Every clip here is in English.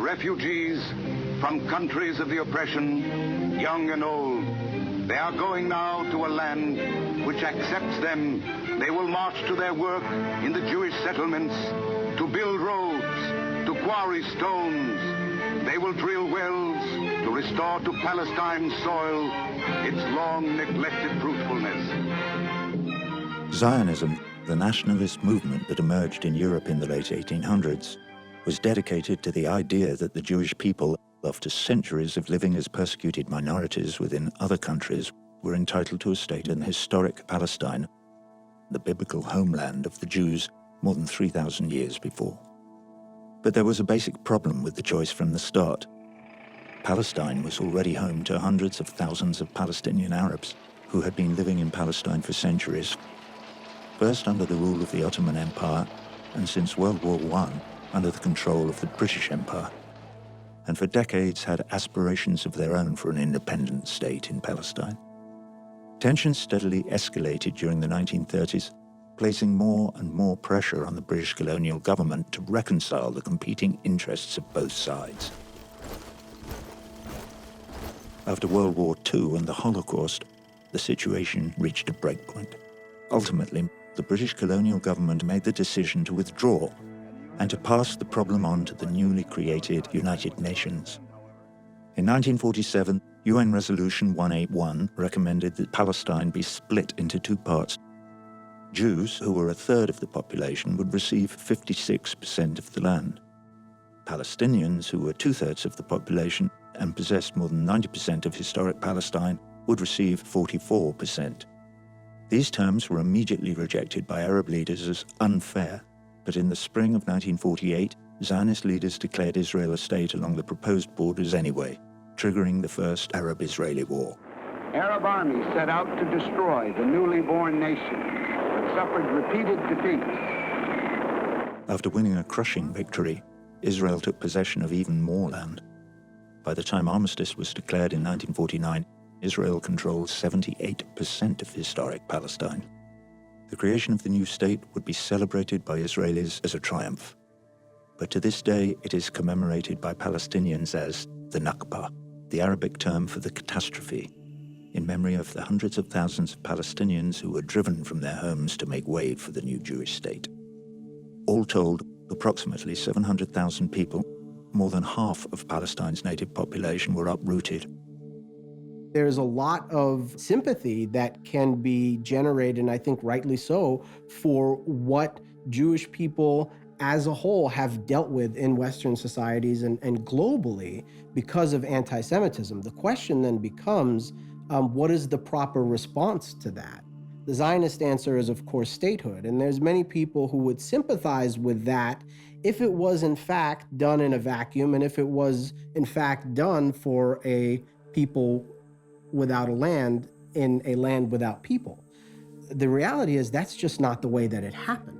refugees from countries of the oppression, young and old. They are going now to a land which accepts them. They will march to their work in the Jewish settlements, to build roads, to quarry stones. They will drill wells to restore to Palestine's soil its long neglected fruitfulness. Zionism, the nationalist movement that emerged in Europe in the late 1800s, was dedicated to the idea that the Jewish people, after centuries of living as persecuted minorities within other countries, were entitled to a state in historic Palestine, the biblical homeland of the Jews more than 3,000 years before. But there was a basic problem with the choice from the start. Palestine was already home to hundreds of thousands of Palestinian Arabs who had been living in Palestine for centuries, first under the rule of the Ottoman Empire, and since World War I, under the control of the British Empire, and for decades had aspirations of their own for an independent state in Palestine. Tensions steadily escalated during the 1930s, placing more and more pressure on the British colonial government to reconcile the competing interests of both sides. After World War II and the Holocaust, the situation reached a breakpoint. Ultimately, the British colonial government made the decision to withdraw and to pass the problem on to the newly created United Nations. In 1947, UN Resolution 181 recommended that Palestine be split into two parts. Jews, who were a third of the population, would receive 56% of the land. Palestinians, who were two-thirds of the population and possessed more than 90% of historic Palestine, would receive 44%. These terms were immediately rejected by Arab leaders as unfair, but in the spring of 1948, Zionist leaders declared Israel a state along the proposed borders anyway, triggering the first Arab-Israeli war. Arab armies set out to destroy the newly born nation, but suffered repeated defeats. After winning a crushing victory, Israel took possession of even more land. By the time armistice was declared in 1949, Israel controlled 78% of historic Palestine. The creation of the new state would be celebrated by Israelis as a triumph. But to this day, it is commemorated by Palestinians as the Nakba, the Arabic term for the catastrophe, in memory of the hundreds of thousands of Palestinians who were driven from their homes to make way for the new Jewish state. All told, approximately 700,000 people, more than half of Palestine's native population, were uprooted. There's a lot of sympathy that can be generated, and I think rightly so, for what Jewish people as a whole have dealt with in Western societies and globally because of anti-Semitism. The question then becomes, what is the proper response to that? The Zionist answer is, of course, statehood, and there's many people who would sympathize with that if it was in fact done in a vacuum, and if it was in fact done for a people without a land in a land without people. The reality is that's just not the way that it happened.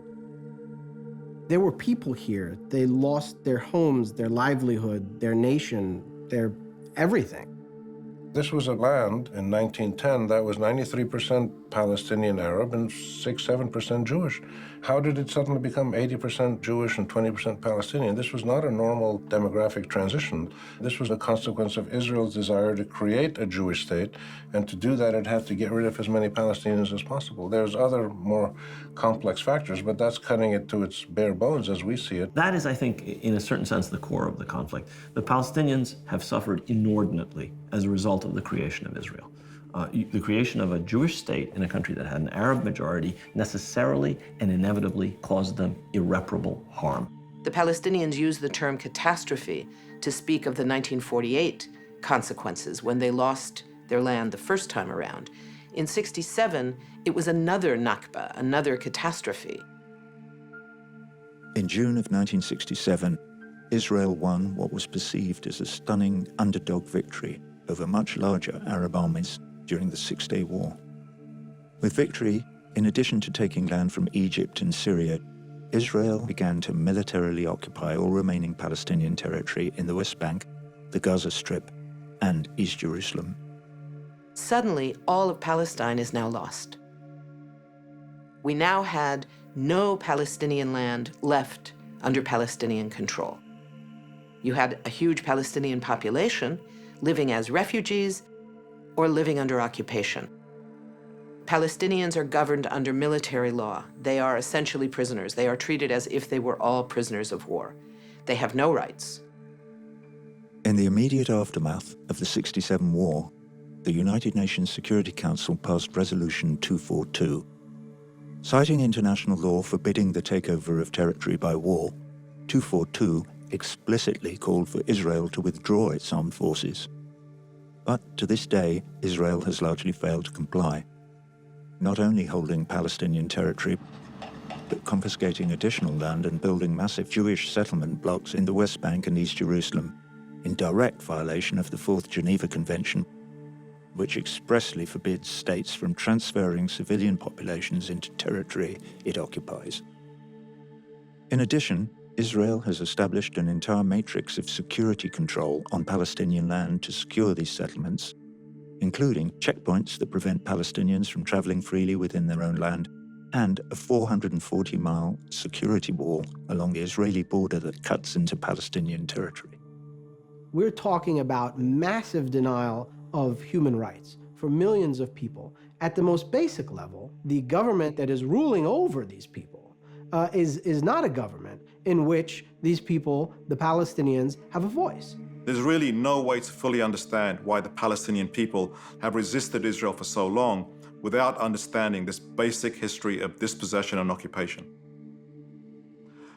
There were people here. They lost their homes, their livelihood, their nation, their everything. This was a land in 1910 that was 93% Palestinian Arab and 6-7% Jewish. How did it suddenly become 80% Jewish and 20% Palestinian? This was not a normal demographic transition. This was a consequence of Israel's desire to create a Jewish state, and to do that it had to get rid of as many Palestinians as possible. There's other more complex factors, but that's cutting it to its bare bones as we see it. That is, I think, in a certain sense, the core of the conflict. The Palestinians have suffered inordinately as a result of the creation of Israel. The creation of a Jewish state in a country that had an Arab majority necessarily and inevitably caused them irreparable harm. The Palestinians used the term catastrophe to speak of the 1948 consequences when they lost their land the first time around. In '67, it was another Nakba, another catastrophe. In June of 1967, Israel won what was perceived as a stunning underdog victory over much larger Arab armies during the Six-Day War. With victory, in addition to taking land from Egypt and Syria, Israel began to militarily occupy all remaining Palestinian territory in the West Bank, the Gaza Strip, and East Jerusalem. Suddenly, all of Palestine is now lost. We now had no Palestinian land left under Palestinian control. You had a huge Palestinian population living as refugees or living under occupation. Palestinians are governed under military law. They are essentially prisoners. They are treated as if they were all prisoners of war. They have no rights. In the immediate aftermath of the '67 war, the United Nations Security Council passed Resolution 242. Citing international law forbidding the takeover of territory by war, 242 explicitly called for Israel to withdraw its armed forces. But to this day, Israel has largely failed to comply, not only holding Palestinian territory, but confiscating additional land and building massive Jewish settlement blocks in the West Bank and East Jerusalem, in direct violation of the Fourth Geneva Convention, which expressly forbids states from transferring civilian populations into territory it occupies. In addition, Israel has established an entire matrix of security control on Palestinian land to secure these settlements, including checkpoints that prevent Palestinians from traveling freely within their own land, and a 440-mile security wall along the Israeli border that cuts into Palestinian territory. We're talking about massive denial of human rights for millions of people. At the most basic level, the government that is ruling over these people is not a government in which these people, the Palestinians, have a voice. There's really no way to fully understand why the Palestinian people have resisted Israel for so long without understanding this basic history of dispossession and occupation.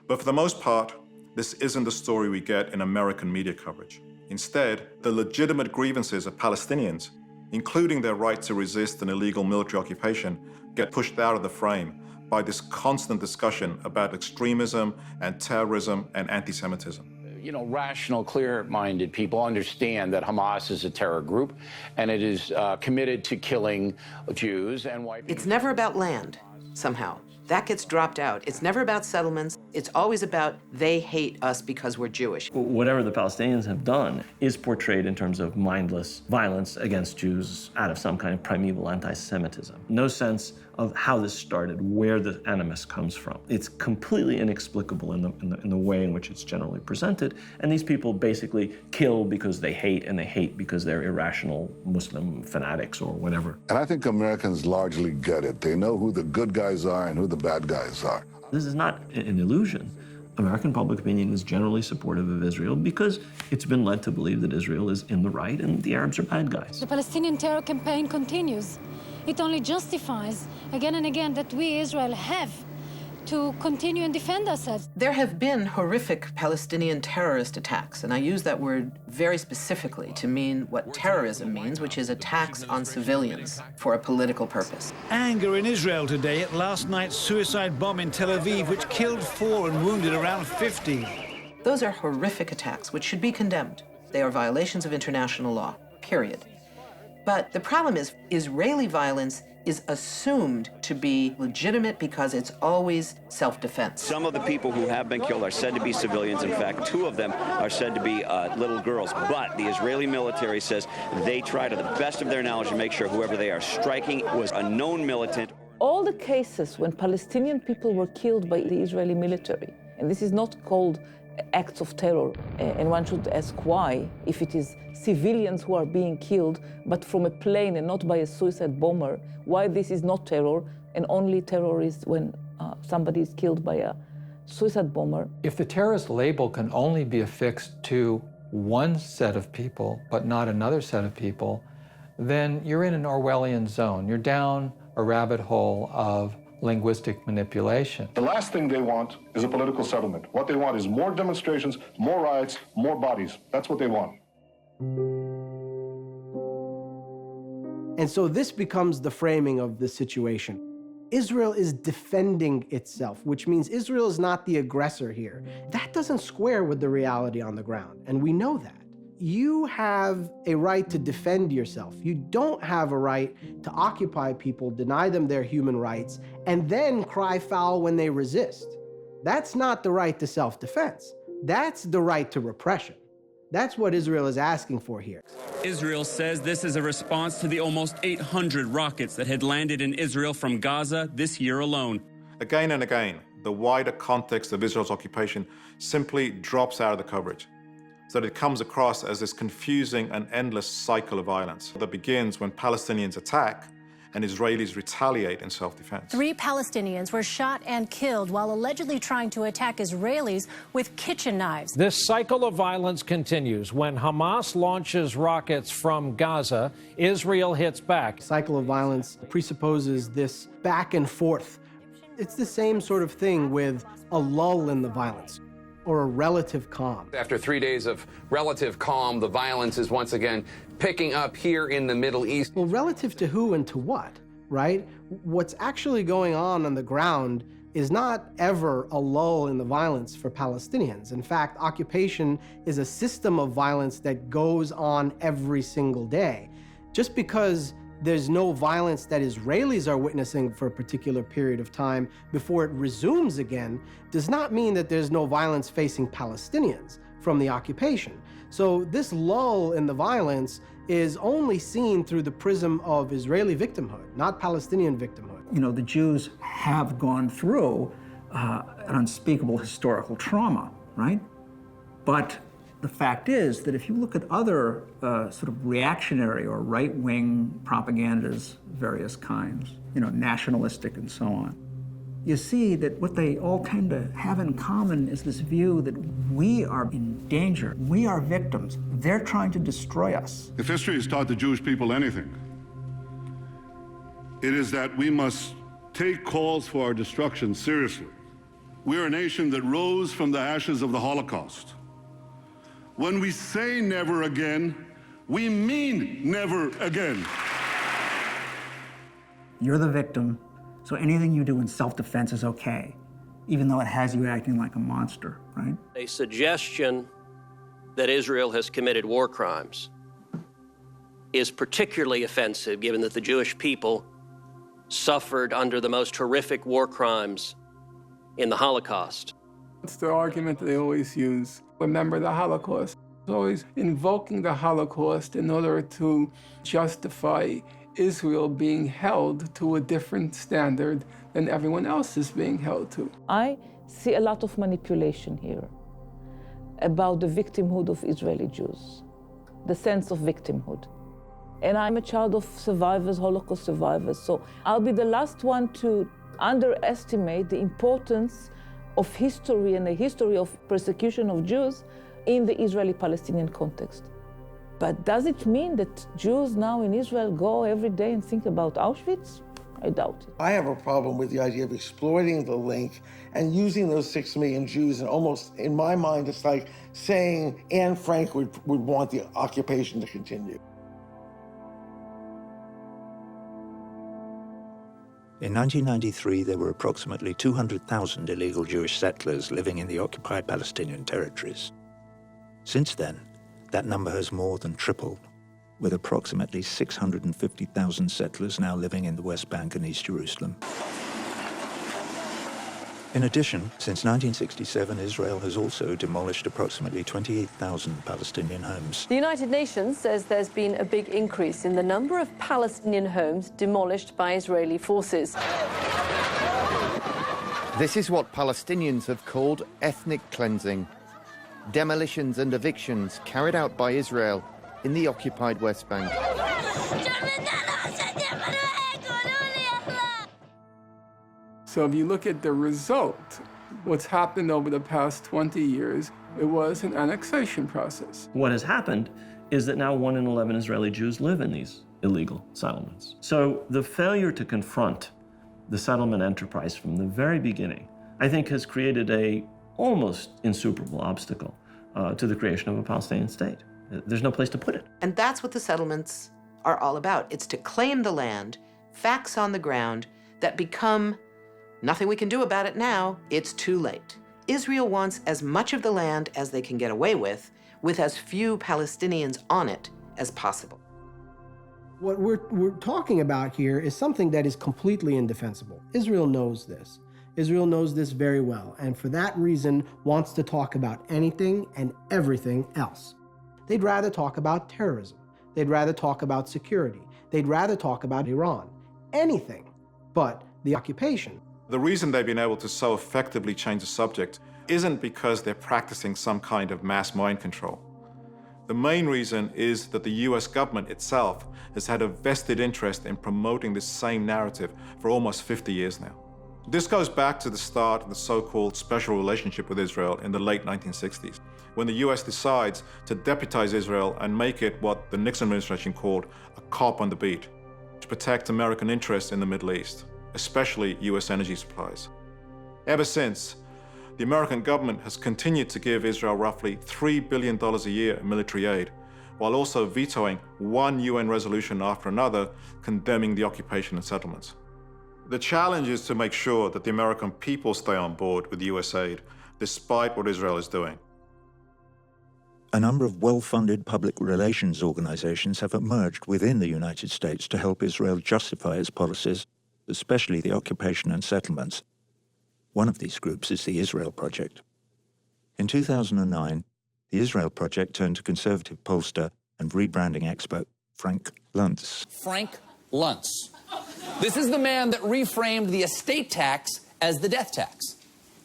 But for the most part, this isn't the story we get in American media coverage. Instead, the legitimate grievances of Palestinians, including their right to resist an illegal military occupation, get pushed out of the frame by this constant discussion about extremism and terrorism and anti-Semitism. You know, rational, clear-minded people understand that Hamas is a terror group and it is committed to killing Jews and white people. It's never about land, somehow. That gets dropped out. It's never about settlements. It's always about they hate us because we're Jewish. Whatever the Palestinians have done is portrayed in terms of mindless violence against Jews out of some kind of primeval anti-Semitism. No sense of how this started, where the animus comes from. It's completely inexplicable in the way in which it's generally presented, and these people basically kill because they hate, and they hate because they're irrational Muslim fanatics or whatever. And I think Americans largely get it. They know who the good guys are and who the bad guys are. This is not an illusion. American public opinion is generally supportive of Israel because it's been led to believe that Israel is in the right and the Arabs are bad guys. The Palestinian terror campaign continues. It only justifies again and again that we, Israel, have to continue and defend ourselves. There have been horrific Palestinian terrorist attacks, and I use that word very specifically to mean what terrorism means, which is attacks on civilians for a political purpose. Anger in Israel today at last night's suicide bomb in Tel Aviv, which killed 4 and wounded around 50. Those are horrific attacks, which should be condemned. They are violations of international law, period. But the problem is, Israeli violence is assumed to be legitimate because it's always self-defense. Some of the people who have been killed are said to be civilians. In fact, 2 of them are said to be little girls. But the Israeli military says they try to the best of their knowledge to make sure whoever they are striking was a known militant. All the cases when Palestinian people were killed by the Israeli military, and this is not called acts of terror, and one should ask why, if it is civilians who are being killed, but from a plane and not by a suicide bomber, why this is not terror, and only terror is when somebody is killed by a suicide bomber. If the terrorist label can only be affixed to one set of people, but not another set of people, then you're in an Orwellian zone. You're down a rabbit hole of linguistic manipulation. The last thing they want is a political settlement. What they want is more demonstrations, more riots, more bodies. That's what they want. And so this becomes the framing of the situation. Israel is defending itself, which means Israel is not the aggressor here. That doesn't square with the reality on the ground, and we know that. You have a right to defend yourself. You don't have a right to occupy people, deny them their human rights, and then cry foul when they resist. That's not the right to self-defense. That's the right to repression. That's what Israel is asking for here. Israel says this is a response to the almost 800 rockets that had landed in Israel from Gaza this year alone. Again and again, the wider context of Israel's occupation simply drops out of the coverage. so that it comes across as this confusing and endless cycle of violence that begins when Palestinians attack and Israelis retaliate in self-defense. 3 Palestinians were shot and killed while allegedly trying to attack Israelis with kitchen knives. This cycle of violence continues. When Hamas launches rockets from Gaza, Israel hits back. Cycle of violence presupposes this back and forth. It's the same sort of thing with a lull in the violence, or a relative calm. After 3 days of relative calm, the violence is once again picking up here in the Middle East. Well, relative to who and to what, right? What's actually going on the ground is not ever a lull in the violence for Palestinians. In fact, occupation is a system of violence that goes on every single day. Just because there's no violence that Israelis are witnessing for a particular period of time before it resumes again does not mean that there's no violence facing Palestinians from the occupation. So this lull in the violence is only seen through the prism of Israeli victimhood, not Palestinian victimhood. You know, the Jews have gone through an unspeakable historical trauma, right? But the fact is that if you look at other sort of reactionary or right-wing propagandas, various kinds, you know, nationalistic and so on, you see that what they all tend to have in common is this view that we are in danger. We are victims. They're trying to destroy us. If history has taught the Jewish people anything, it is that we must take calls for our destruction seriously. We are a nation that rose from the ashes of the Holocaust. When we say never again, we mean never again. You're the victim, so anything you do in self-defense is okay, even though it has you acting like a monster, right? A suggestion that Israel has committed war crimes is particularly offensive, given that the Jewish people suffered under the most horrific war crimes in the Holocaust. It's the argument that they always use. Remember the Holocaust. It's always invoking the Holocaust in order to justify Israel being held to a different standard than everyone else is being held to. I see a lot of manipulation here about the victimhood of Israeli Jews, the sense of victimhood. And I'm a child of survivors, Holocaust survivors, so I'll be the last one to underestimate the importance of history and the history of persecution of Jews in the Israeli-Palestinian context. But does it mean that Jews now in Israel go every day and think about Auschwitz? I doubt it. I have a problem with the idea of exploiting the link and using those 6 million Jews, and almost, in my mind, it's like saying Anne Frank would want the occupation to continue. In 1993, there were approximately 200,000 illegal Jewish settlers living in the occupied Palestinian territories. Since then, that number has more than tripled, with approximately 650,000 settlers now living in the West Bank and East Jerusalem. In addition, since 1967, Israel has also demolished approximately 28,000 Palestinian homes. The United Nations says there's been a big increase in the number of Palestinian homes demolished by Israeli forces. This is what Palestinians have called ethnic cleansing. Demolitions and evictions carried out by Israel in the occupied West Bank. So if you look at the result, what's happened over the past 20 years, it was an annexation process. What has happened is that now 1 in 11 Israeli Jews live in these illegal settlements. So the failure to confront the settlement enterprise from the very beginning, I think, has created a almost insuperable obstacle to the creation of a Palestinian state. There's no place to put it. And that's what the settlements are all about. It's to claim the land, facts on the ground that become nothing we can do about it now. It's too late. Israel wants as much of the land as they can get away with as few Palestinians on it as possible. What we're talking about here is something that is completely indefensible. Israel knows this. Israel knows this very well, and for that reason wants to talk about anything and everything else. They'd rather talk about terrorism. They'd rather talk about security. They'd rather talk about Iran. Anything but the occupation. The reason they've been able to so effectively change the subject isn't because they're practicing some kind of mass mind control. The main reason is that the US government itself has had a vested interest in promoting this same narrative for almost 50 years now. This goes back to the start of the so-called special relationship with Israel in the late 1960s, when the US decides to deputize Israel and make it what the Nixon administration called a cop on the beat, to protect American interests in the Middle East, especially US energy supplies. Ever since, the American government has continued to give Israel roughly $3 billion a year in military aid, while also vetoing one UN resolution after another condemning the occupation and settlements. The challenge is to make sure that the American people stay on board with US aid, despite what Israel is doing. A number of well-funded public relations organizations have emerged within the United States to help Israel justify its policies, especially the occupation and settlements. One of these groups is the Israel Project. In 2009, the Israel Project turned to conservative pollster and rebranding expert Frank Luntz. Frank Luntz. This is the man that reframed the estate tax as the death tax,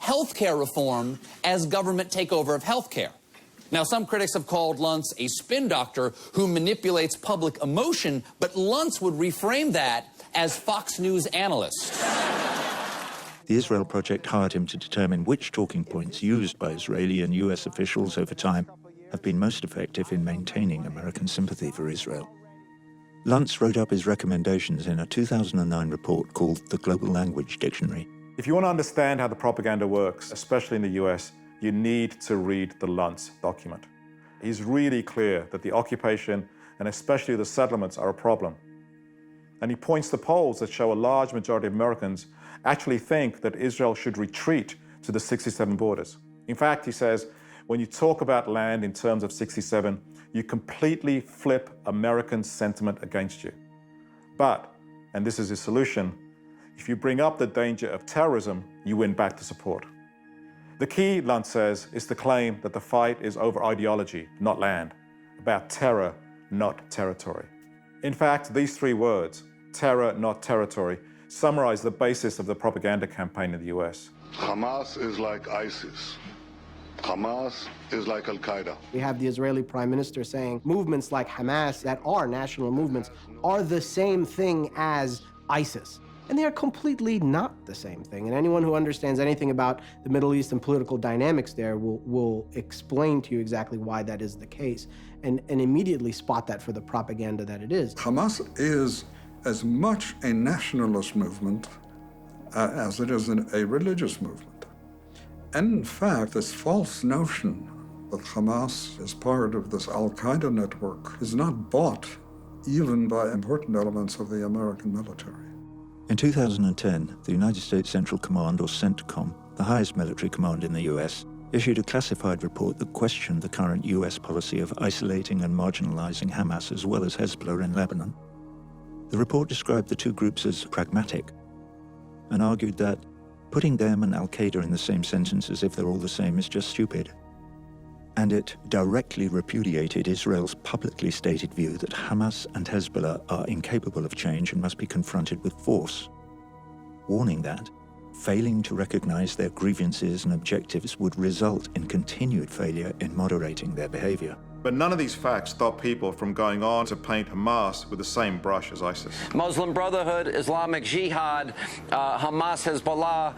healthcare reform as government takeover of healthcare. Now, some critics have called Luntz a spin doctor who manipulates public emotion, but Luntz would reframe that as Fox News analyst. The Israel Project hired him to determine which talking points used by Israeli and US officials over time have been most effective in maintaining American sympathy for Israel. Luntz wrote up his recommendations in a 2009 report called The Global Language Dictionary. If you want to understand how the propaganda works, especially in the US, you need to read the Luntz document. He's really clear that the occupation and especially the settlements are a problem. And he points to polls that show a large majority of Americans actually think that Israel should retreat to the 67 borders. In fact, he says, when you talk about land in terms of 67, you completely flip American sentiment against you. But, and this is his solution, if you bring up the danger of terrorism, you win back the support. The key, Luntz says, is to claim that the fight is over ideology, not land, about terror, not territory. In fact, these three words, terror, not territory, summarize the basis of the propaganda campaign in the US. Hamas is like ISIS. Hamas is like Al-Qaeda. We have the Israeli prime minister saying movements like Hamas that are national movements are the same thing as ISIS. And they are completely not the same thing. And anyone who understands anything about the Middle East and political dynamics there will explain to you exactly why that is the case and immediately spot that for the propaganda that it is. Hamas is as much a nationalist movement as it is a religious movement. And in fact, this false notion that Hamas is part of this Al-Qaeda network is not bought even by important elements of the American military. In 2010, the United States Central Command, or CENTCOM, the highest military command in the US, issued a classified report that questioned the current US policy of isolating and marginalizing Hamas as well as Hezbollah in Lebanon. The report described the two groups as pragmatic and argued that putting them and al-Qaeda in the same sentence as if they're all the same is just stupid. And it directly repudiated Israel's publicly stated view that Hamas and Hezbollah are incapable of change and must be confronted with force, warning that failing to recognize their grievances and objectives would result in continued failure in moderating their behavior. But none of these facts stop people from going on to paint Hamas with the same brush as ISIS. Muslim Brotherhood, Islamic Jihad, Hamas, Hezbollah,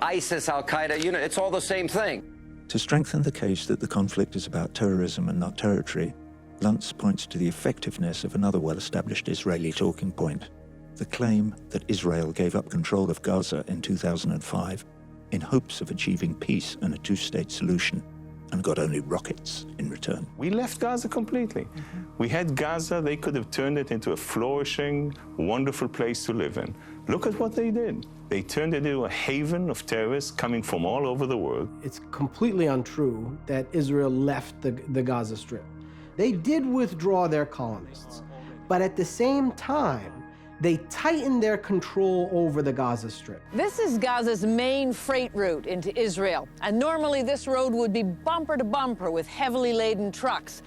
ISIS, Al-Qaeda, it's all the same thing. To strengthen the case that the conflict is about terrorism and not territory, Luntz points to the effectiveness of another well-established Israeli talking point, the claim that Israel gave up control of Gaza in 2005 in hopes of achieving peace and a two-state solution, and got only rockets in return. We left Gaza completely. We had Gaza, they could have turned it into a flourishing, wonderful place to live in. Look at what they did. They turned it into a haven of terrorists coming from all over the world. It's completely untrue that Israel left the Gaza Strip. They did withdraw their colonists, but at the same time, they tightened their control over the Gaza Strip. This is Gaza's main freight route into Israel, and normally this road would be bumper to bumper with heavily laden trucks.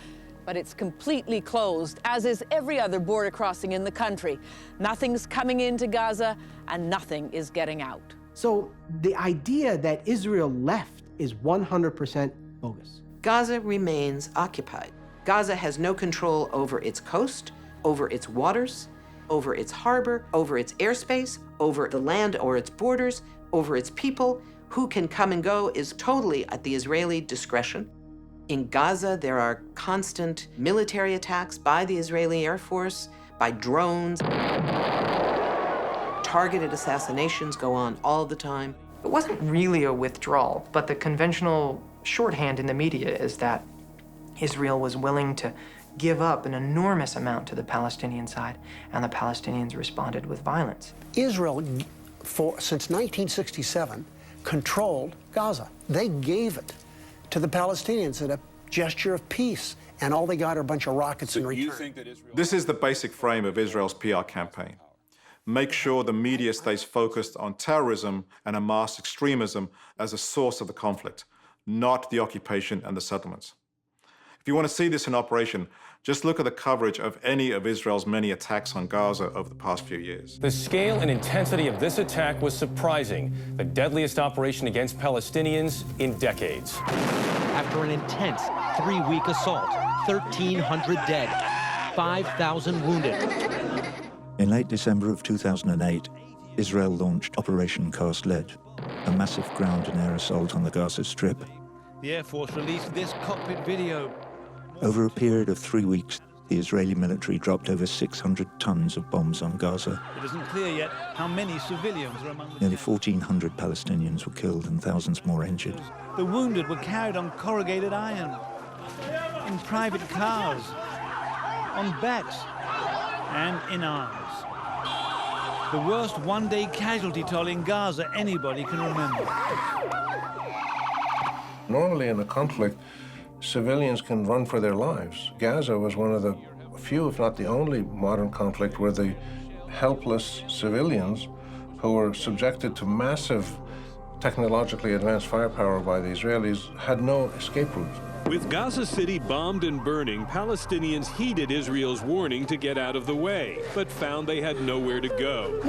But it's completely closed, as is every other border crossing in the country. Nothing's coming into Gaza, and nothing is getting out. So the idea that Israel left is 100% bogus. Gaza remains occupied. Gaza has no control over its coast, over its waters, over its harbor, over its airspace, over the land or its borders, over its people. Who can come and go is totally at the Israeli discretion. In Gaza, there are constant military attacks by the Israeli Air Force, by drones. Targeted assassinations go on all the time. It wasn't really a withdrawal, but the conventional shorthand in the media is that Israel was willing to give up an enormous amount to the Palestinian side, and the Palestinians responded with violence. Israel, since 1967, controlled Gaza. They gave it to the Palestinians in a gesture of peace, and all they got are a bunch of rockets in return. This is the basic frame of Israel's PR campaign. Make sure the media stays focused on terrorism and Hamas extremism as a source of the conflict, not the occupation and the settlements. If you want to see this in operation, just look at the coverage of any of Israel's many attacks on Gaza over the past few years. The scale and intensity of this attack was surprising, the deadliest operation against Palestinians in decades. After an intense 3-week assault, 1,300 dead, 5,000 wounded. In late December of 2008, Israel launched Operation Cast Lead, a massive ground and air assault on the Gaza Strip. The Air Force released this cockpit video. Over a period of 3 weeks, the Israeli military dropped over 600 tons of bombs on Gaza. It isn't clear yet how many civilians are among the Nearly 1,400 Palestinians were killed and thousands more injured. The wounded were carried on corrugated iron, in private cars, on bats, and in arms. The worst one-day casualty toll in Gaza anybody can remember. Normally in a conflict, civilians can run for their lives. Gaza was one of the few, if not the only, modern conflict where the helpless civilians who were subjected to massive technologically advanced firepower by the Israelis had no escape route. With Gaza City bombed and burning, Palestinians heeded Israel's warning to get out of the way, but found they had nowhere to go.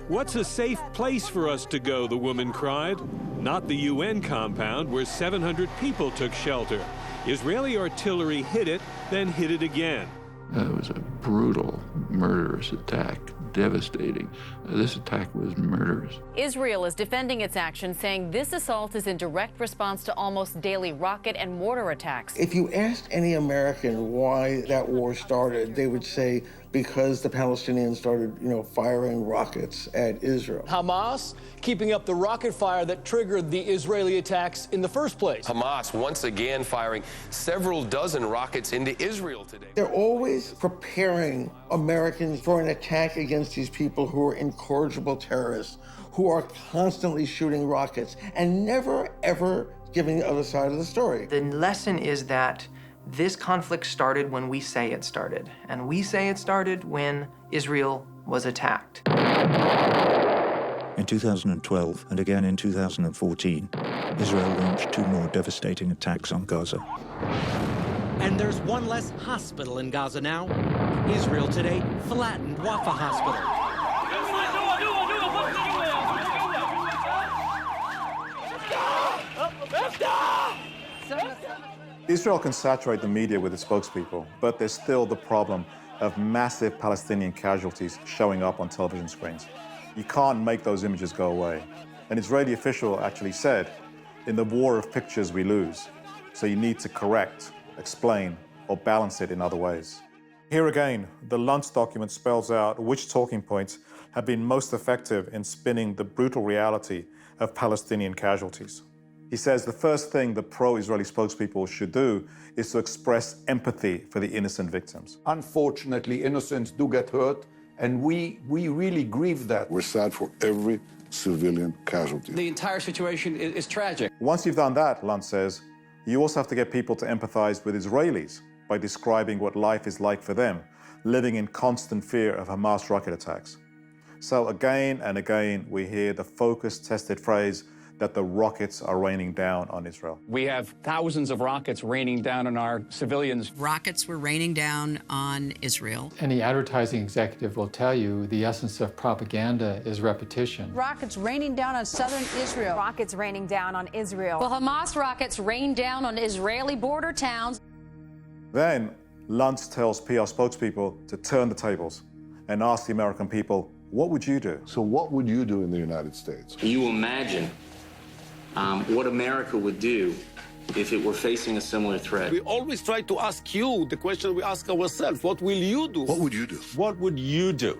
What's a safe place for us to go, the woman cried. Not the UN compound where 700 people took shelter. Israeli artillery hit it, then hit it again. It was a brutal, murderous attack, devastating. This attack was murderous. Israel is defending its action, saying this assault is in direct response to almost daily rocket and mortar attacks. If you asked any American why that war started, they would say because the Palestinians started, firing rockets at Israel. Hamas keeping up the rocket fire that triggered the Israeli attacks in the first place. Hamas once again firing several dozen rockets into Israel today. They're always preparing Americans for an attack against these people who are incorrigible terrorists, who are constantly shooting rockets and never, ever giving the other side of the story. The lesson is that this conflict started when we say it started, and we say it started when Israel was attacked. In 2012 and again in 2014, Israel launched 2 more devastating attacks on Gaza. And there's one less hospital in Gaza now. Israel today flattened Rafah Hospital. Israel can saturate the media with its spokespeople, but there's still the problem of massive Palestinian casualties showing up on television screens. You can't make those images go away. An Israeli official actually said, in the war of pictures we lose, so you need to correct, explain, or balance it in other ways. Here again, the Luntz document spells out which talking points have been most effective in spinning the brutal reality of Palestinian casualties. He says the first thing the pro-Israeli spokespeople should do is to express empathy for the innocent victims. Unfortunately, innocents do get hurt, and we really grieve that. We're sad for every civilian casualty. The entire situation is tragic. Once you've done that, Luntz says, you also have to get people to empathize with Israelis by describing what life is like for them, living in constant fear of Hamas rocket attacks. So again and again, we hear the focus-tested phrase that the rockets are raining down on Israel. We have thousands of rockets raining down on our civilians. Rockets were raining down on Israel. Any advertising executive will tell you the essence of propaganda is repetition. Rockets raining down on southern Israel. Rockets raining down on Israel. Well, Hamas rockets rained down on Israeli border towns. Then Luntz tells PR spokespeople to turn the tables and ask the American people, what would you do? So what would you do in the United States? Can you imagine what America would do if it were facing a similar threat? We always try to ask you the question we ask ourselves. What will you do? What would you do? What would you do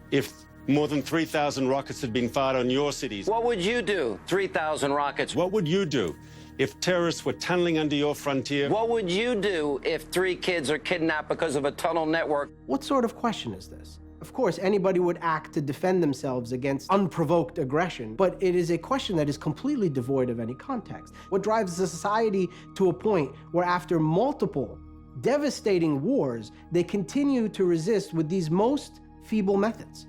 if more than 3,000 rockets had been fired on your cities? What would you do? 3,000 rockets. What would you do if terrorists were tunneling under your frontier? What would you do if 3 kids are kidnapped because of a tunnel network? What sort of question is this? Of course, anybody would act to defend themselves against unprovoked aggression, but it is a question that is completely devoid of any context. What drives a society to a point where after multiple devastating wars, they continue to resist with these most feeble methods?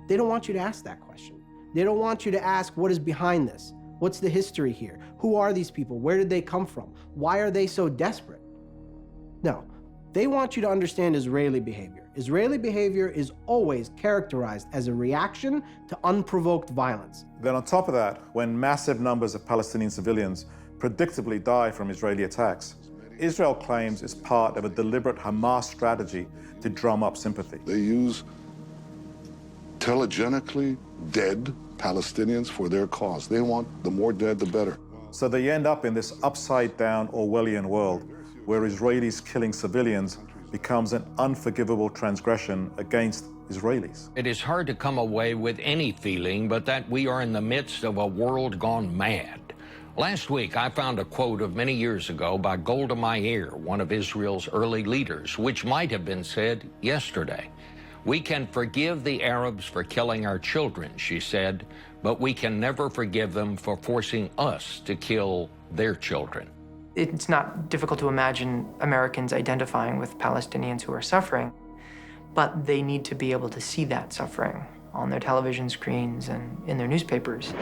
They don't want you to ask that question. They don't want you to ask, what is behind this? What's the history here? Who are these people? Where did they come from? Why are they so desperate? No, they want you to understand Israeli behavior. Israeli behavior is always characterized as a reaction to unprovoked violence. Then on top of that, when massive numbers of Palestinian civilians predictably die from Israeli attacks, Israel claims it's part of a deliberate Hamas strategy to drum up sympathy. They use telegenically dead Palestinians for their cause. They want the more dead, the better. So they end up in this upside-down Orwellian world where Israelis killing civilians becomes an unforgivable transgression against Israelis. It is hard to come away with any feeling but that we are in the midst of a world gone mad. Last week, I found a quote of many years ago by Golda Meir, one of Israel's early leaders, which might have been said yesterday. "We can forgive the Arabs for killing our children," she said, "but we can never forgive them for forcing us to kill their children." It's not difficult to imagine Americans identifying with Palestinians who are suffering, but they need to be able to see that suffering on their television screens and in their newspapers.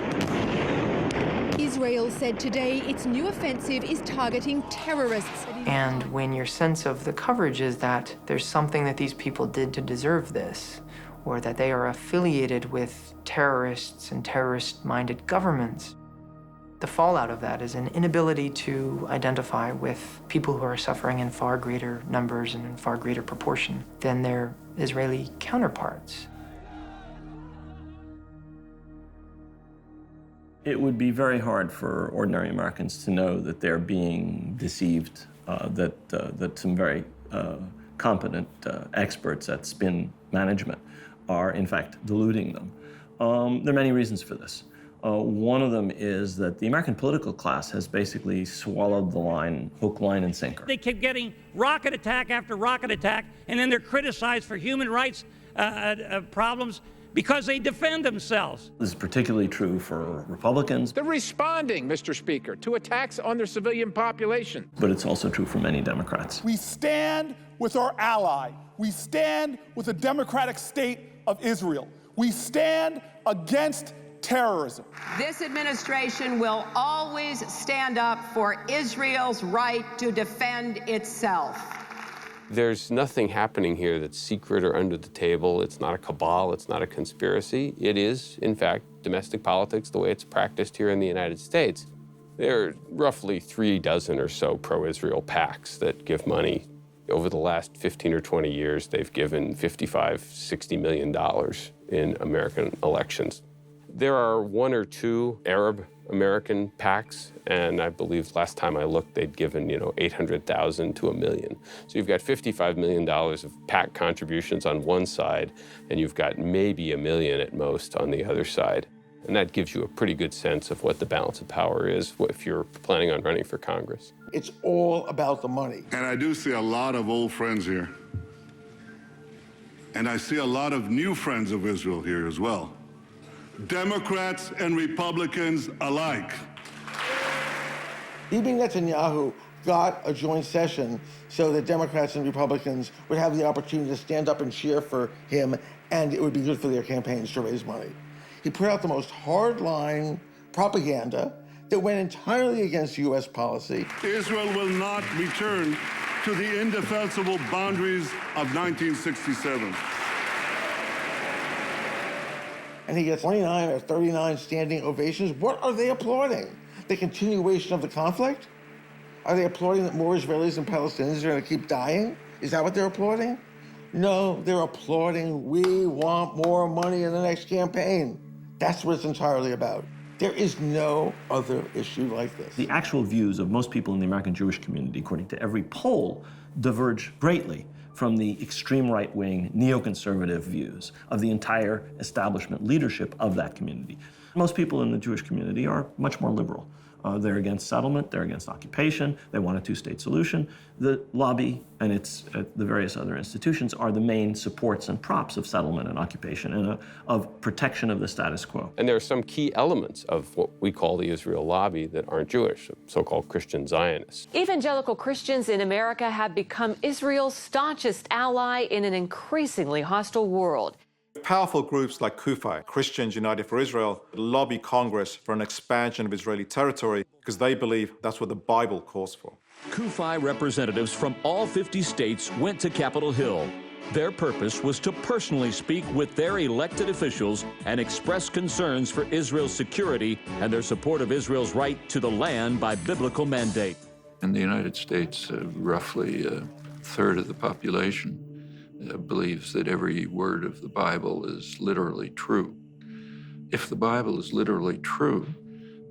Israel said today its new offensive is targeting terrorists. And when your sense of the coverage is that there's something that these people did to deserve this, or that they are affiliated with terrorists and terrorist-minded governments, the fallout of that is an inability to identify with people who are suffering in far greater numbers and in far greater proportion than their Israeli counterparts. It would be very hard for ordinary Americans to know that they're being deceived, that some very competent experts at spin management are, in fact, deluding them. There are many reasons for this. One of them is that the American political class has basically swallowed the line, hook, line, and sinker. They keep getting rocket attack after rocket attack, and then they're criticized for human rights problems because they defend themselves. This is particularly true for Republicans. They're responding, Mr. Speaker, to attacks on their civilian population. But it's also true for many Democrats. We stand with our ally. We stand with the democratic state of Israel. We stand against terrorism. This administration will always stand up for Israel's right to defend itself. There's nothing happening here that's secret or under the table. It's not a cabal. It's not a conspiracy. It is, in fact, domestic politics the way it's practiced here in the United States. There are roughly 36 or so pro-Israel PACs that give money. Over the last 15 or 20 years, they've given $55, $60 million in American elections. There are 1 or 2 Arab American PACs, and I believe last time I looked, they'd given, $800,000 to $1 million. So you've got $55 million of PAC contributions on one side, and you've got maybe $1 million at most on the other side. And that gives you a pretty good sense of what the balance of power is if you're planning on running for Congress. It's all about the money. And I do see a lot of old friends here. And I see a lot of new friends of Israel here as well. Democrats and Republicans alike. Bibi Netanyahu got a joint session so that Democrats and Republicans would have the opportunity to stand up and cheer for him, and it would be good for their campaigns to raise money. He put out the most hardline propaganda that went entirely against U.S. policy. Israel will not return to the indefensible boundaries of 1967. And he gets 29 or 39 standing ovations. What are they applauding? The continuation of the conflict? Are they applauding that more Israelis and Palestinians are going to keep dying? Is that what they're applauding? No, they're applauding, we want more money in the next campaign. That's what it's entirely about. There is no other issue like this. The actual views of most people in the American Jewish community, according to every poll, diverge greatly from the extreme right-wing neoconservative views of the entire establishment leadership of that community. Most people in the Jewish community are much more liberal. They're against settlement, they're against occupation, they want a two-state solution. The lobby and the various other institutions are the main supports and props of settlement and occupation and of protection of the status quo. And there are some key elements of what we call the Israel lobby that aren't Jewish, so-called Christian Zionists. Evangelical Christians in America have become Israel's staunchest ally in an increasingly hostile world. Powerful groups like CUFI, Christians United for Israel, lobby Congress for an expansion of Israeli territory because they believe that's what the Bible calls for. CUFI representatives from all 50 states went to Capitol Hill. Their purpose was to personally speak with their elected officials and express concerns for Israel's security and their support of Israel's right to the land by biblical mandate. In the United States, roughly a third of the population believes that every word of the Bible is literally true. If the Bible is literally true,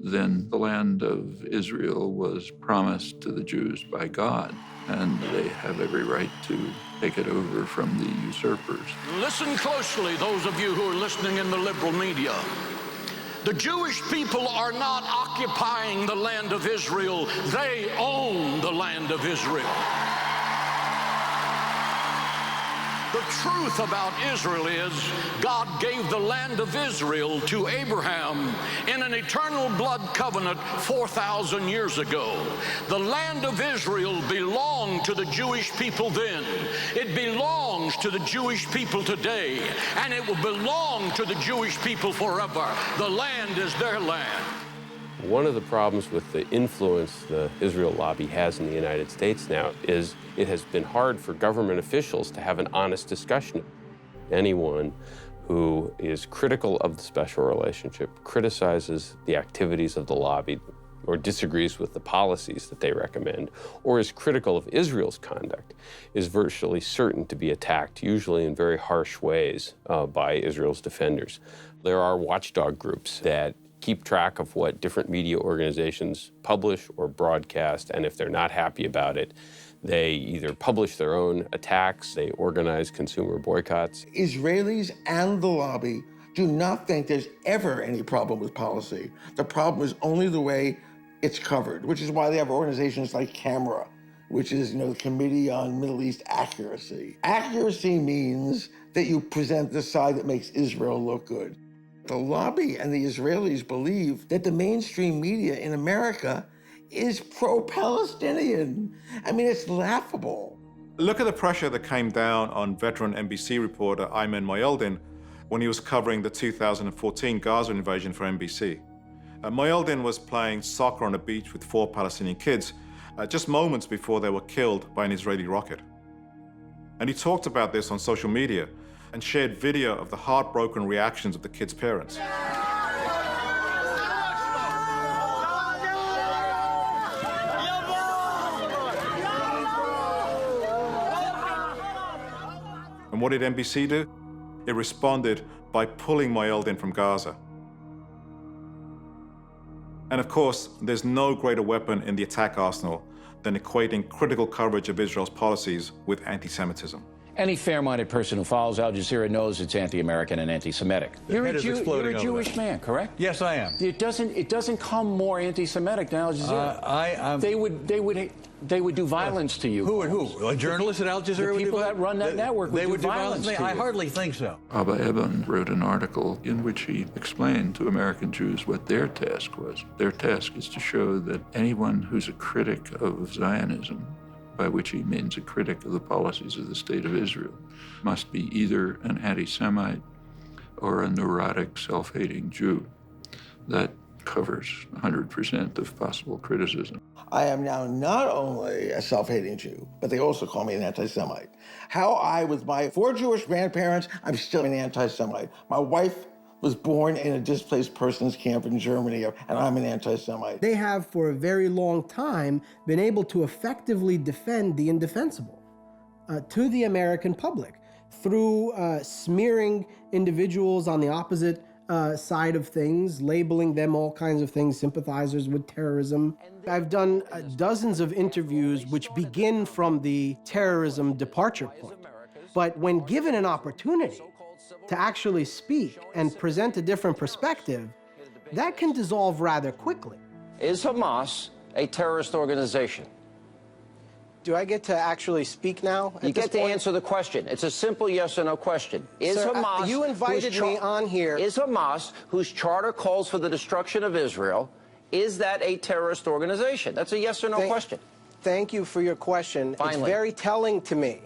then the land of Israel was promised to the Jews by God, and they have every right to take it over from the usurpers. Listen closely, those of you who are listening in the liberal media. The Jewish people are not occupying the land of Israel. They own the land of Israel. The truth about Israel is God gave the land of Israel to Abraham in an eternal blood covenant 4,000 years ago. The land of Israel belonged to the Jewish people then. It belongs to the Jewish people today, and it will belong to the Jewish people forever. The land is their land. One of the problems with the influence the Israel lobby has in the United States now is it has been hard for government officials to have an honest discussion. Anyone who is critical of the special relationship, criticizes the activities of the lobby, or disagrees with the policies that they recommend, or is critical of Israel's conduct, is virtually certain to be attacked, usually in very harsh ways, by Israel's defenders. There are watchdog groups that keep track of what different media organizations publish or broadcast, and if they're not happy about it, they either publish their own attacks, they organize consumer boycotts. Israelis and the lobby do not think there's ever any problem with policy. The problem is only the way it's covered, which is why they have organizations like CAMERA, which is, the Committee on Middle East Accuracy. Accuracy means that you present the side that makes Israel look good. The lobby and the Israelis believe that the mainstream media in America is pro-Palestinian. I mean, it's laughable. Look at the pressure that came down on veteran NBC reporter Ayman Mohyeldin when he was covering the 2014 Gaza invasion for NBC. Mohyeldin was playing soccer on a beach with 4 Palestinian kids just moments before they were killed by an Israeli rocket. And he talked about this on social media and shared video of the heartbroken reactions of the kids' parents. And what did NBC do? It responded by pulling Mohyeldin from Gaza. And of course, there's no greater weapon in the attack arsenal than equating critical coverage of Israel's policies with anti-Semitism. Any fair-minded person who follows Al Jazeera knows it's anti-American and anti-Semitic. You're a Jewish man, correct? Yes, I am. It doesn't come more anti-Semitic than Al Jazeera. They would do violence to you. Who and who? A journalist at Al Jazeera? The people that run that network would do violence to you. I hardly think so. Abba Eban wrote an article in which he explained to American Jews what their task was. Their task is to show that anyone who's a critic of Zionism, by which he means a critic of the policies of the State of Israel, must be either an anti-Semite or a neurotic, self-hating Jew. That covers 100% of possible criticism. I am now not only a self-hating Jew, but they also call me an anti-Semite. With my 4 Jewish grandparents, I'm still an anti-Semite. My wife was born in a displaced persons camp in Germany, and I'm an anti-Semite. They have, for a very long time, been able to effectively defend the indefensible to the American public through smearing individuals on the opposite side of things, labeling them all kinds of things, sympathizers with terrorism. I've done dozens of interviews which begin from the terrorism departure point. But when given an opportunity to actually speak and present a different perspective, that can dissolve rather quickly. Is Hamas a terrorist organization? Do I get to actually speak now? You get to answer the question. It's a simple yes or no question. Is Sir, Hamas... you invited me on here. Is Hamas, whose charter calls for the destruction of Israel, is that a terrorist organization? That's a yes or no question. Thank you for your question. Finally. It's very telling to me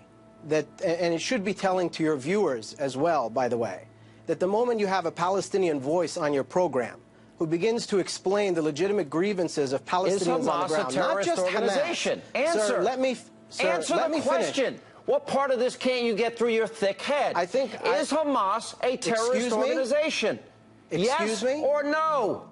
that, and it should be telling to your viewers as well, by the way, that the moment you have a Palestinian voice on your program who begins to explain the legitimate grievances of Palestinians on the ground, is Hamas a terrorist not just organization? Hamas. Answer. Sir, let me answer the question. Finish. What part of this can't you get through your thick head? I think is Hamas a terrorist organization? Excuse me? Yes or no?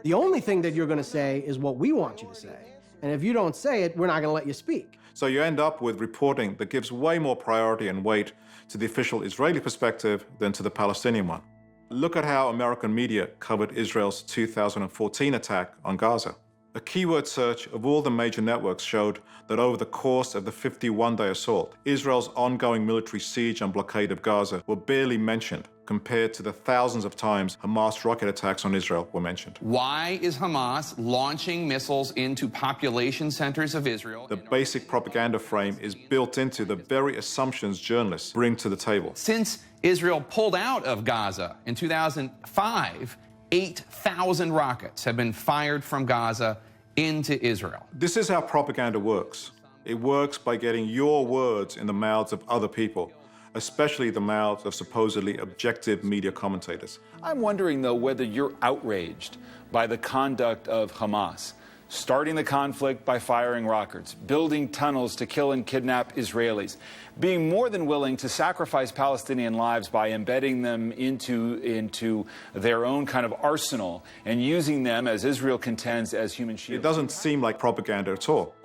The only thing that you're going to say is what we want you to say. And if you don't say it, we're not going to let you speak. So you end up with reporting that gives way more priority and weight to the official Israeli perspective than to the Palestinian one. Look at how American media covered Israel's 2014 attack on Gaza. A keyword search of all the major networks showed that over the course of the 51-day assault, Israel's ongoing military siege and blockade of Gaza were barely mentioned compared to the thousands of times Hamas rocket attacks on Israel were mentioned. Why is Hamas launching missiles into population centers of Israel? The basic propaganda frame is built into the very assumptions journalists bring to the table. Since Israel pulled out of Gaza in 2005, 8,000 rockets have been fired from Gaza into Israel. This is how propaganda works. It works by getting your words in the mouths of other people, especially the mouths of supposedly objective media commentators. I'm wondering, though, whether you're outraged by the conduct of Hamas, starting the conflict by firing rockets, building tunnels to kill and kidnap Israelis, being more than willing to sacrifice Palestinian lives by embedding them into their own kind of arsenal and using them, as Israel contends, as human shields. It doesn't seem like propaganda at all.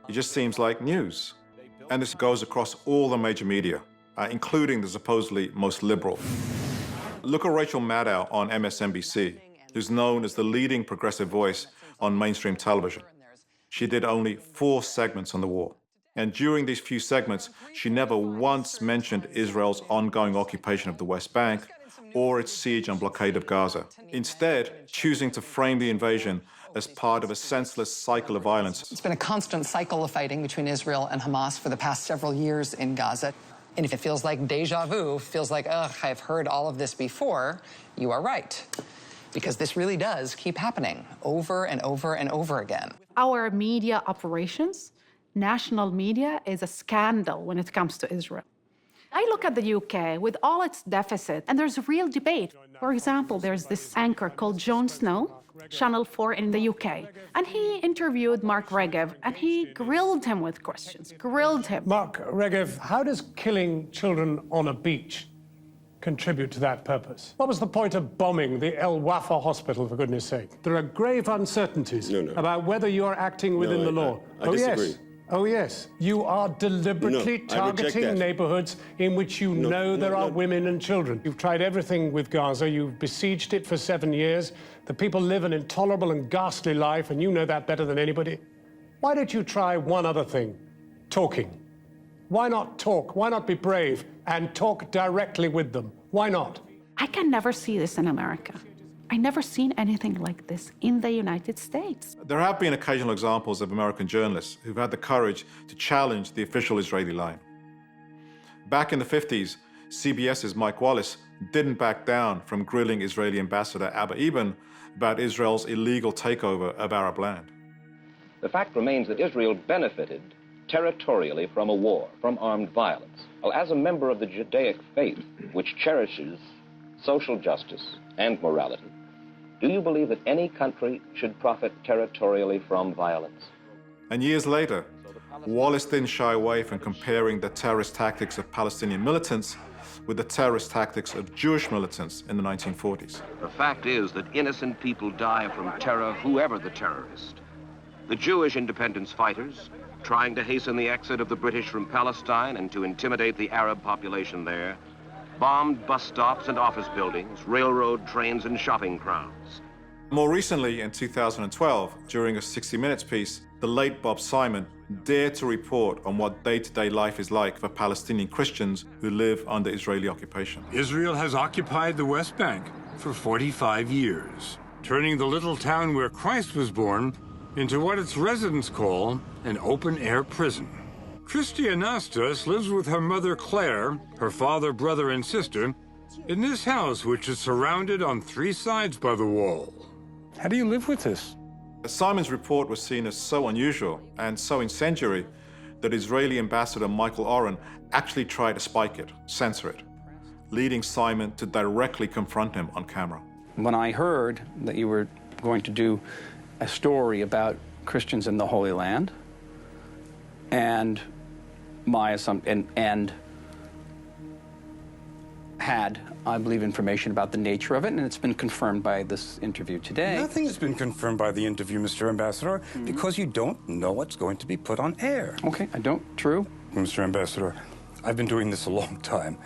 It just seems like news. And this goes across all the major media, including the supposedly most liberal. Look at Rachel Maddow on MSNBC, who's known as the leading progressive voice on mainstream television. She did only 4 segments on the war. And during these few segments, she never once mentioned Israel's ongoing occupation of the West Bank or its siege and blockade of Gaza, instead choosing to frame the invasion as part of a senseless cycle of violence. It's been a constant cycle of fighting between Israel and Hamas for the past several years in Gaza. And if it feels like deja vu, feels like, ugh, I've heard all of this before, you are right. Because this really does keep happening over and over and over again. Our media operations, national media, is a scandal when it comes to Israel. I look at the UK with all its deficit, and there's a real debate. For example, there's this anchor called Jon Snow, Channel 4 in the UK, and he interviewed Mark Regev, and he grilled him with questions, grilled him. Mark Regev, how does killing children on a beach contribute to that purpose? What was the point of bombing the El Wafa hospital, for goodness sake? There are grave uncertainties about whether you are acting within the law. I disagree. Yes. Oh, yes. You are deliberately targeting neighborhoods in which you know there are women and children. You've tried everything with Gaza. You've besieged it for 7 years. The people live an intolerable and ghastly life, and you know that better than anybody. Why don't you try one other thing? Talking. Why not talk? Why not be brave and talk directly with them? Why not? I can never see this in America. I never seen anything like this in the United States. There have been occasional examples of American journalists who've had the courage to challenge the official Israeli line. Back in the 50s, CBS's Mike Wallace didn't back down from grilling Israeli Ambassador Abba Eban about Israel's illegal takeover of Arab land. The fact remains that Israel benefited territorially from a war, from armed violence. Well, as a member of the Judaic faith, which cherishes social justice and morality, do you believe that any country should profit territorially from violence? And years later, Wallace didn't shy away from comparing the terrorist tactics of Palestinian militants with the terrorist tactics of Jewish militants in the 1940s. The fact is that innocent people die from terror, whoever the terrorist. The Jewish independence fighters, trying to hasten the exit of the British from Palestine and to intimidate the Arab population there, bombed bus stops and office buildings, railroad trains and shopping crowds. More recently, in 2012, during a 60 Minutes piece, the late Bob Simon dared to report on what day-to-day life is like for Palestinian Christians who live under Israeli occupation. Israel has occupied the West Bank for 45 years, turning the little town where Christ was born into what its residents call an open-air prison. Christy Anastas lives with her mother Claire, her father, brother, and sister in this house, which is surrounded on 3 sides by the wall. How do you live with this? Simon's report was seen as so unusual and so incendiary that Israeli Ambassador Michael Oren actually tried to spike it, censor it, leading Simon to directly confront him on camera. When I heard that you were going to do a story about Christians in the Holy Land, and my assumption, and had, I believe, information about the nature of it, and it's been confirmed by this interview today. Nothing has been confirmed by the interview, Mr. Ambassador, because you don't know what's going to be put on air. Okay, I don't. True. Mr. Ambassador, I've been doing this a long time,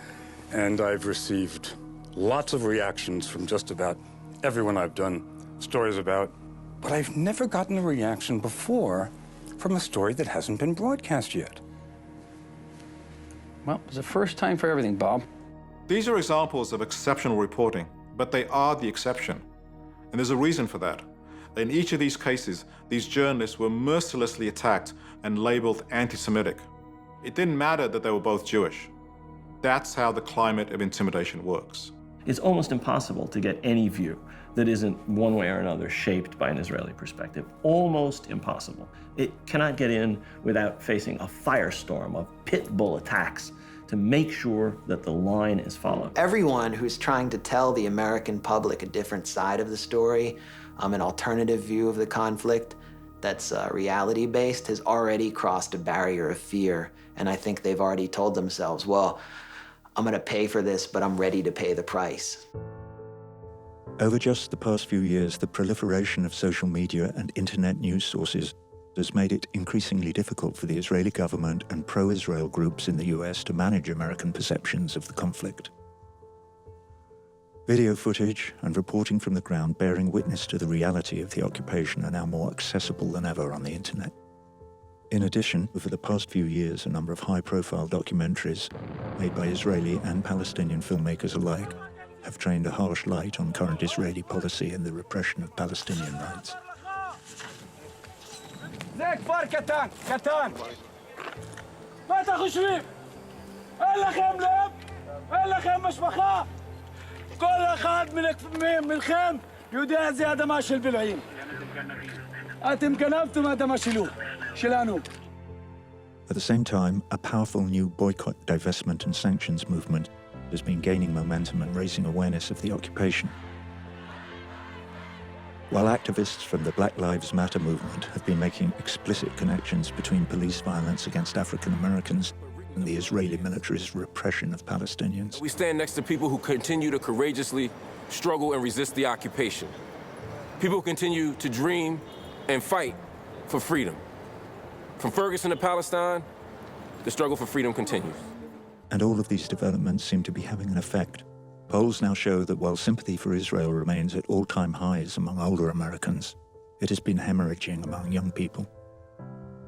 and I've received lots of reactions from just about everyone I've done stories about, but I've never gotten a reaction before from a story that hasn't been broadcast yet. Well, it's the first time for everything, Bob. These are examples of exceptional reporting, but they are the exception. And there's a reason for that. In each of these cases, these journalists were mercilessly attacked and labeled anti-Semitic. It didn't matter that they were both Jewish. That's how the climate of intimidation works. It's almost impossible to get any view that isn't one way or another shaped by an Israeli perspective. Almost impossible. It cannot get in without facing a firestorm of pit bull attacks to make sure that the line is followed. Everyone who's trying to tell the American public a different side of the story, an alternative view of the conflict that's reality-based, has already crossed a barrier of fear. And I think they've already told themselves, well, I'm gonna pay for this, but I'm ready to pay the price. Over just the past few years, the proliferation of social media and internet news sources has made it increasingly difficult for the Israeli government and pro-Israel groups in the US to manage American perceptions of the conflict. Video footage and reporting from the ground bearing witness to the reality of the occupation are now more accessible than ever on the internet. In addition, over the past few years, a number of high-profile documentaries made by Israeli and Palestinian filmmakers alike have trained a harsh light on current Israeli policy and the repression of Palestinian rights. זה כפר קטן, קטן. מה אתם חושבים? אין לכם לב? אין לכם משפחה? כל אחד מכם יודע זה אדמה של בלעים. אתם גנבתם אדמה שלנו. At the same time, a powerful new boycott, divestment and sanctions movement has been gaining momentum and raising awareness of the occupation. While activists from the Black Lives Matter movement have been making explicit connections between police violence against African Americans and the Israeli military's repression of Palestinians. We stand next to people who continue to courageously struggle and resist the occupation. People who continue to dream and fight for freedom. From Ferguson to Palestine, the struggle for freedom continues. And all of these developments seem to be having an effect. Polls now show that while sympathy for Israel remains at all-time highs among older Americans, it has been hemorrhaging among young people.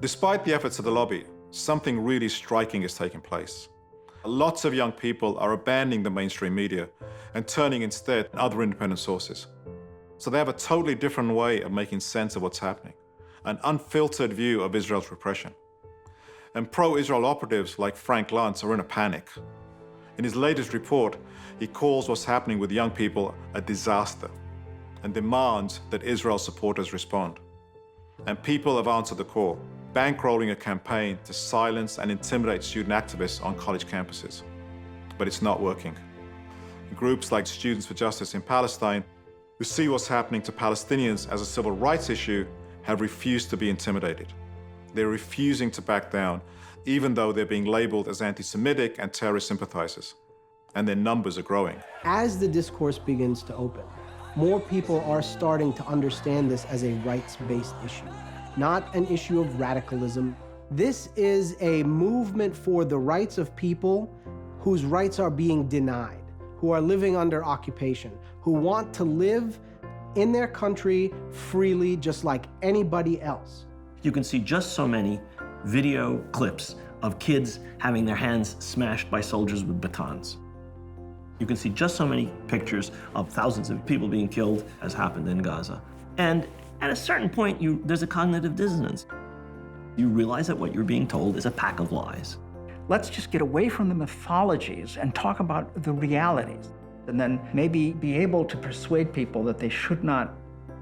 Despite the efforts of the lobby, something really striking is taking place. Lots of young people are abandoning the mainstream media and turning instead to other independent sources. So they have a totally different way of making sense of what's happening, an unfiltered view of Israel's repression. And pro-Israel operatives like Frank Luntz are in a panic. In his latest report, he calls what's happening with young people a disaster and demands that Israel supporters respond. And people have answered the call, bankrolling a campaign to silence and intimidate student activists on college campuses. But it's not working. Groups like Students for Justice in Palestine, who see what's happening to Palestinians as a civil rights issue, have refused to be intimidated. They're refusing to back down, even though they're being labeled as anti-Semitic and terrorist sympathizers. and their numbers are growing. As the discourse begins to open, more people are starting to understand this as a rights-based issue, not an issue of radicalism. This is a movement for the rights of people whose rights are being denied, who are living under occupation, who want to live in their country freely just like anybody else. You can see just so many video clips of kids having their hands smashed by soldiers with batons. You can see just so many pictures of thousands of people being killed, as happened in Gaza. And at a certain point, there's a cognitive dissonance. You realize that what you're being told is a pack of lies. Let's just get away from the mythologies and talk about the realities, and then maybe be able to persuade people that they should not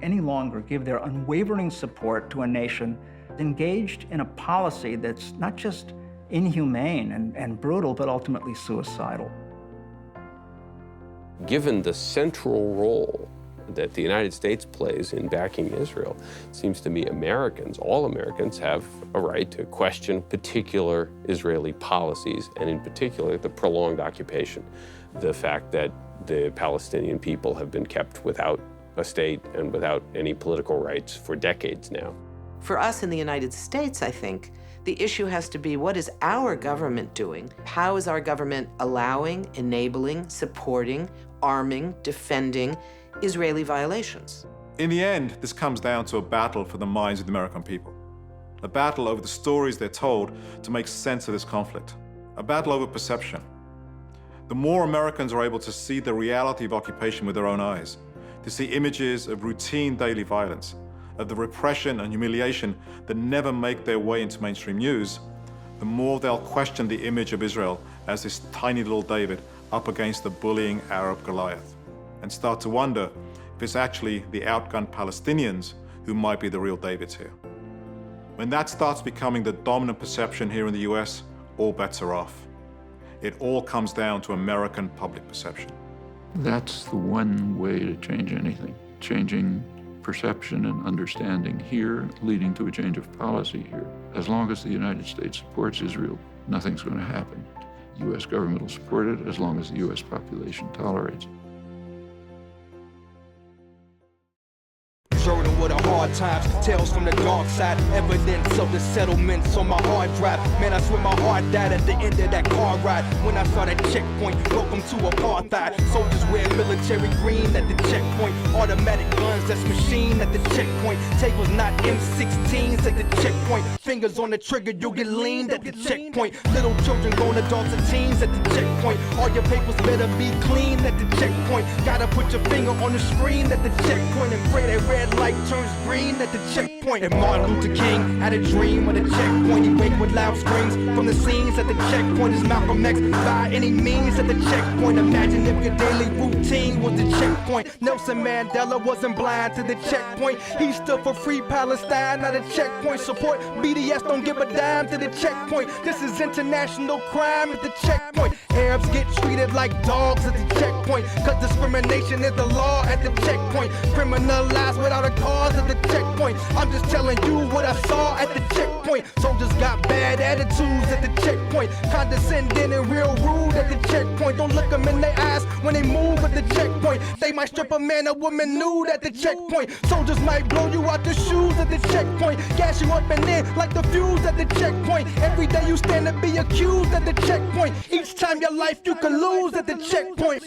any longer give their unwavering support to a nation engaged in a policy that's not just inhumane and brutal, but ultimately suicidal. Given the central role that the United States plays in backing Israel, it seems to me Americans, all Americans, have a right to question particular Israeli policies, and in particular the prolonged occupation, the fact that the Palestinian people have been kept without a state and without any political rights for decades now. For us in the United States, I think, the issue has to be, what is our government doing? How is our government allowing, enabling, supporting, arming, defending Israeli violations? In the end, this comes down to a battle for the minds of the American people. A battle over the stories they're told to make sense of this conflict. A battle over perception. The more Americans are able to see the reality of occupation with their own eyes, to see images of routine daily violence, of the repression and humiliation that never make their way into mainstream news, the more they'll question the image of Israel as this tiny little David up against the bullying Arab Goliath, and start to wonder if it's actually the outgunned Palestinians who might be the real Davids here. When that starts becoming the dominant perception here in the US, all bets are off. It all comes down to American public perception. That's the one way to change anything. Changing perception and understanding here, leading to a change of policy here. As long as the United States supports Israel, nothing's going to happen. The U.S. government will support it as long as the U.S. population tolerates it. Journal with the hard times, tales from the dark side, evidence of the settlements on my hard drive. Man, I swear my heart died at the end of that car ride. When I saw that checkpoint, welcome to apartheid. Soldiers wear military green at the checkpoint. Automatic guns, that's machine at the checkpoint. Tables not M16s at the checkpoint. Fingers on the trigger, you'll get leaned at the checkpoint. Little children grown adults and teens at the checkpoint. All your papers better be clean at the checkpoint. Gotta put your finger on the screen at the checkpoint and pray that red light turns green at the checkpoint. And Martin Luther King had a dream of the checkpoint. He wake with loud screams from the scenes at the checkpoint. Is Malcolm X by any means at the checkpoint? Imagine if your daily routine was the checkpoint. Nelson Mandela wasn't blind to the checkpoint. He stood for free Palestine at a checkpoint. Support BDS, don't give a dime to the checkpoint. This is international crime at the checkpoint. Arabs get treated like dogs at the checkpoint, cause discrimination is the law at the checkpoint. Criminalized without a cause at the checkpoint. I'm just telling you what I saw at the checkpoint. Soldiers got bad attitudes at the checkpoint, condescending and real rude at the checkpoint. Don't look them in their eyes when they move at the checkpoint. They might strip a man or woman nude at the checkpoint. Soldiers might blow you out the shoes at the checkpoint, gas you up and in like the fuse at the checkpoint. Every day you stand to be accused at the checkpoint. Each time your life you can lose at the checkpoint.